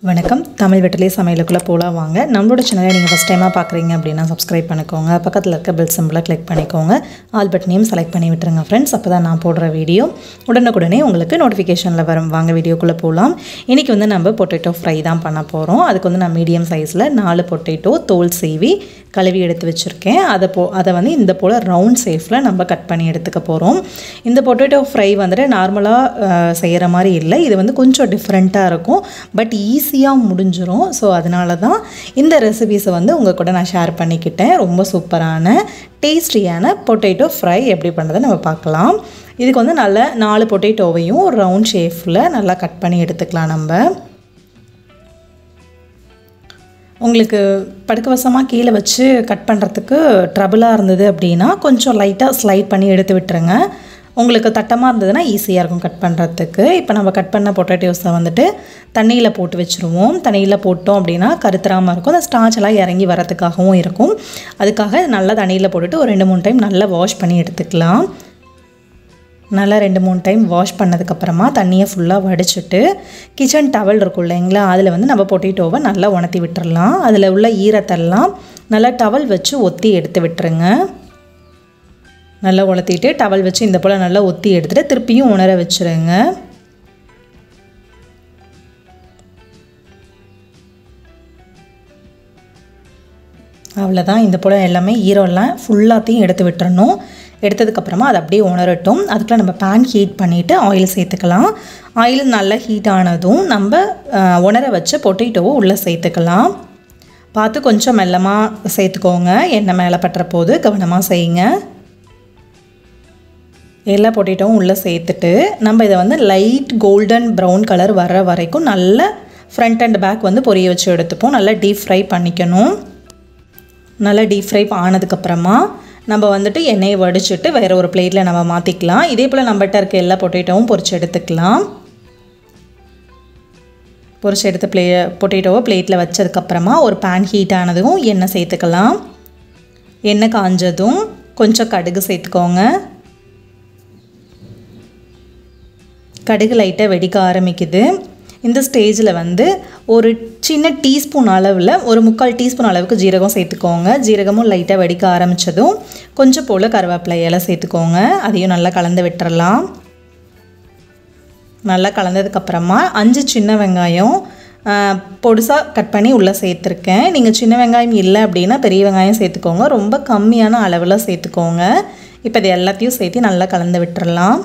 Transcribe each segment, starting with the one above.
வணக்கம் தமிழ் வெற்றிலை சமையலுக்குள்ள போலாம் வாங்க. நம்மளோட சேனலை நீங்க ஃபர்ஸ்ட் டைமா பார்க்கறீங்க அப்படினா Subscribe பண்ணிக்கோங்க. பக்கத்துல இருக்க பெல் சிம்பலை கிளிக் பண்ணிக்கோங்க. ஆல் பட்டனையும் செலக்ட் பண்ணி விட்டுருங்க फ्रेंड्स. அப்பதான் நான் போடுற வீடியோ உடனுக்குடனே உங்களுக்கு நோட்டிஃபிகேஷன்ல வரும். வாங்க வீடியோக்குள்ள போலாம். இன்னைக்கு வந்து நம்ம பொட்டேட்டோ ஃப்ரை தான் பண்ண போறோம். அதுக்கு வந்து நான் மீடியம் சைஸ்ல 4 பொட்டேட்டோ தோல் சீவி கழுவி எடுத்து வச்சிருக்கேன். அதை வந்து இந்த போல ரவுண்ட் ஷேப்ல நம்ம கட் பண்ணி எடுத்துக்க போறோம். இந்த பொட்டேட்டோ ஃப்ரை வந்து நார்மலா செய்யற மாதிரி இல்ல. இது வந்து கொஞ்சம் டிஃபரண்டா இருக்கும். பட் ஈஸியா முடிஞ்சிரும். சோ அதனால தான் இந்த ரெசிபீஸை வந்து உங்க கூட நான் ஷேர் பண்ணிக்கிட்டேன். ரொம்ப சூப்பரான டேஸ்டியான பொட்டேட்டோ ஃப்ரை எப்படி பண்றதை நம்ம பார்க்கலாம். இதுக்கு வந்து நல்ல 4 பொட்டேட்டோவையும் ரவுண்ட் ஷேப்ல நல்லா கட் பண்ணி எடுத்துக்கலாம் நம்ம. உங்களுக்கு படுக்கவசமாக கீழே வச்சு கட் பண்ணுறதுக்கு ட்ரபிளாக இருந்தது அப்படின்னா கொஞ்சம் லைட்டாக ஸ்லைட் பண்ணி எடுத்து விட்டுருங்க. உங்களுக்கு தட்டமாக இருந்ததுன்னா ஈஸியாக இருக்கும் கட் பண்ணுறதுக்கு. இப்போ நம்ம கட் பண்ண பொட்டேட்டோஸை வந்துட்டு தண்ணியில் போட்டு வச்சுருவோம். தண்ணியில் போட்டோம் அப்படின்னா கருத்துறாமல் இருக்கும். அந்த ஸ்டார்ச் எல்லாம் இறங்கி வரதுக்காகவும் இருக்கும். அதுக்காக நல்லா தண்ணியில் போட்டுட்டு ஒரு 2-3 டைம் நல்லா வாஷ் பண்ணி எடுத்துக்கலாம். நல்லா 2-3 டைம் வாஷ் பண்ணதுக்கப்புறமா தண்ணியை ஃபுல்லாக வடிச்சிட்டு கிச்சன் டவல் இருக்கும் இல்லைங்களா, அதில் வந்து நம்ம பொட்டேட்டோவை நல்லா உணர்த்தி விட்டுறலாம். அதில் உள்ள ஈரத்தெல்லாம் நல்லா டவல் வச்சு ஒத்தி எடுத்து விட்டுருங்க. நல்லா உலர்த்திட்டு டவல் வச்சு இந்த போல் நல்லா ஒத்தி எடுத்துகிட்டு திருப்பியும் உணர வச்சுருங்க. அவ்வளோதான். இந்த போல் எல்லாமே ஈரம்லாம் ஃபுல்லாத்தையும் எடுத்து விட்டுறணும். எடுத்ததுக்கப்புறமா அது அப்படியே உணரட்டும். அதுக்குள்ள நம்ம பேன் ஹீட் பண்ணிவிட்டு ஆயில் சேர்த்துக்கலாம். ஆயில் நல்லா ஹீட் ஆனதும் நம்ம உணர வச்ச பொட்டேட்டோவை உள்ளே சேர்த்துக்கலாம். பார்த்து கொஞ்சம் மெல்லமாக சேர்த்துக்கோங்க. எண்ணெய் மேலே பட்டுற போது கவனமாக செய்யுங்க. எல்லா பொட்டேட்டோவும் உள்ளே சேர்த்துட்டு நம்ம இதை வந்து லைட் கோல்டன் ப்ரௌன் கலர் வர்ற வரைக்கும் நல்ல ஃப்ரண்ட் அண்ட் பேக் வந்து பொரிய வச்சு எடுத்துப்போம். நல்லா டீப் ஃப்ரை பண்ணிக்கணும். நல்லா டீப் ஃப்ரை ஆனதுக்கப்புறமா நம்ம வந்துட்டு எண்ணெயை வடிச்சிட்டு வேறு ஒரு பிளேட்டில் நம்ம மாற்றிக்கலாம். இதே போல் நம்மகிட்ட இருக்க எல்லா பொட்டேட்டோவும் பொரிச்சு எடுத்துக்கலாம். பொரிச்சு எடுத்த பொட்டேட்டோவை பிளேட்டில் வச்சதுக்கப்புறமா ஒரு பேன் ஹீட் ஆனதும் எண்ணெய் சேர்த்துக்கலாம். எண்ணெய் காஞ்சதும் கொஞ்சம் கடுகு சேர்த்துக்கோங்க. கடுகு லைட்டாக வெடிக்க ஆரம்பிக்குது. இந்த ஸ்டேஜில் வந்து ஒரு சின்ன டீஸ்பூன் அளவில் ஒரு 3/4 டீஸ்பூன் அளவுக்கு ஜீரகம் சேர்த்துக்கோங்க. ஜீரகமும் லைட்டாக வெடிக்க ஆரம்பித்ததும் கொஞ்சம் போல் கருவேப்பிலை இலை சேர்த்துக்கோங்க. அதையும் நல்லா கலந்து விட்டுறலாம். நல்லா கலந்ததுக்கப்புறமா 5 சின்ன வெங்காயம் பொடிசாக கட் பண்ணி உள்ளே சேர்த்துருக்கேன். நீங்கள் சின்ன வெங்காயம் இல்லை அப்படின்னா பெரிய வெங்காயம் சேர்த்துக்கோங்க. ரொம்ப கம்மியான அளவில் சேர்த்துக்கோங்க. இப்போ இது எல்லாத்தையும் சேர்த்து நல்லா கலந்து விட்டுறலாம்.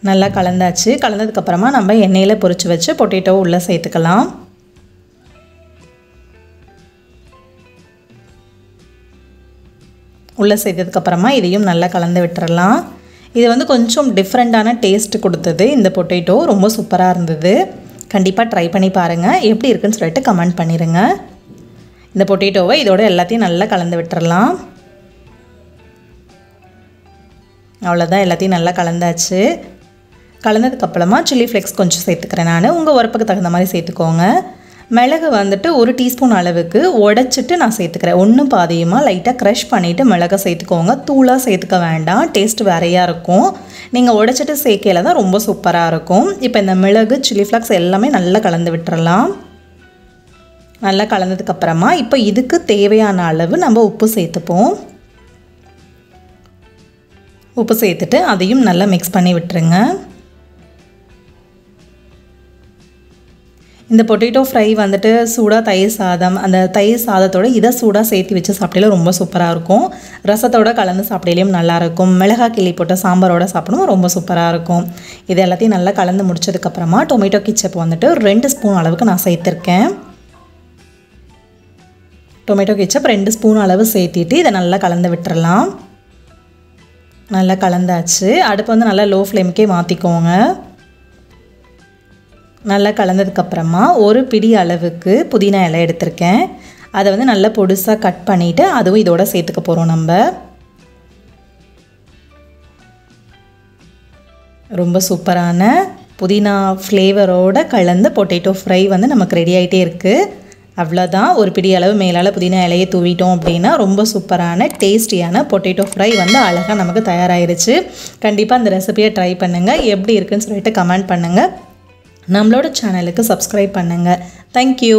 நல்லா கலந்தாச்சு. கலந்ததுக்கப்புறமா நம்ம எண்ணெயில் பொரிச்சு வச்சு பொட்டேட்டோ உள்ளே சேர்த்துக்கலாம். உள்ளே சேர்த்ததுக்கப்புறமா இதையும் நல்லா கலந்து விட்டுறலாம். இது வந்து கொஞ்சம் டிஃப்ரெண்ட்டான டேஸ்ட் கொடுத்தது. இந்த பொட்டேட்டோ ரொம்ப சூப்பராக இருந்தது. கண்டிப்பாக ட்ரை பண்ணி பாருங்கள். எப்படி இருக்குன்னு சொல்லிட்டு கமெண்ட் பண்ணிடுங்க. இந்த பொட்டேட்டோவை இதோட எல்லாத்தையும் நல்லா கலந்து விட்டுறலாம். அவ்வளோதான், எல்லாத்தையும் நல்லா கலந்தாச்சு. கலந்ததுக்கப்புறமா சில்லி ஃப்ளேக்ஸ் கொஞ்சம் சேர்த்துக்கிறேன் நான். உங்கள் உரப்புக்கு தகுந்த மாதிரி சேர்த்துக்கோங்க. மிளகு வந்துட்டு 1 டீஸ்பூன் அளவுக்கு உடைச்சிட்டு நான் சேர்த்துக்கிறேன். ஒன்றும் பாதியமாக லைட்டாக க்ரஷ் பண்ணிவிட்டு மிளகை சேர்த்துக்கோங்க. தூளாக சேர்த்துக்க வேண்டாம், டேஸ்ட் வேறையாக இருக்கும். நீங்கள் உடைச்சிட்டு சேர்க்கையில் தான் ரொம்ப சூப்பராக இருக்கும். இப்போ இந்த மிளகு சில்லி ஃப்ளேக்ஸ் எல்லாமே நல்லா கலந்து விட்டுறலாம். நல்லா கலந்ததுக்கப்புறமா இப்போ இதுக்கு தேவையான அளவு நம்ம உப்பு சேர்த்துப்போம். உப்பு சேர்த்துட்டு அதையும் நல்லா மிக்ஸ் பண்ணி விட்டுருங்க. இந்த பொட்டேட்டோ ஃப்ரை வந்துட்டு சூடாக தயிர் சாதம், அந்த தயிர் சாதத்தோடு இதை சூடாக சேர்த்து வச்சு சாப்பிடையில ரொம்ப சூப்பராக இருக்கும். ரசத்தோடு கலந்து சாப்பிடையிலையும் நல்லாயிருக்கும். மிளகாய் கிள்ளி போட்ட சாம்பாரோடு சாப்பிடணும் ரொம்ப சூப்பராக இருக்கும். இது எல்லாத்தையும் நல்லா கலந்து முடிச்சதுக்கப்புறமா டொமேட்டோ கெச்சப் வந்துட்டு 2 ஸ்பூன் அளவுக்கு நான் சேர்த்துருக்கேன். டொமேட்டோ கெச்சப் 2 ஸ்பூன் அளவு சேர்த்திட்டு இதை நல்லா கலந்து விட்டுறலாம். நல்லா கலந்தாச்சு. அடுப்பு வந்து நல்லா லோ ஃப்ளேமுக்கே மாற்றிக்கோங்க. நல்லா கலந்ததுக்கப்புறமா ஒரு பிடி அளவுக்கு புதினா இலை எடுத்திருக்கேன். அதை வந்து நல்லா பொடிசாக கட் பண்ணிவிட்டு அதுவும் இதோட சேர்த்துக்க போகிறோம். நம்ம ரொம்ப சூப்பரான புதினா ஃப்ளேவரோடு கலந்த பொட்டேட்டோ ஃப்ரை வந்து நமக்கு ரெடி ஆகிட்டே இருக்குது. அவ்வளோதான். ஒரு பிடி அளவு மேலால் புதினா இலையை தூவிட்டோம் அப்படின்னா ரொம்ப சூப்பரான டேஸ்டியான பொட்டேட்டோ ஃப்ரை வந்து அழகாக நமக்கு தயாராகிருச்சு. கண்டிப்பாக அந்த ரெசிபியை ட்ரை பண்ணுங்கள். எப்படி இருக்குன்னு சொல்லிட்டு கமெண்ட் பண்ணுங்கள். நம்மளோட சேனலுக்கு சப்ஸ்கிரைப் பண்ணுங்கள். தேங்க்யூ.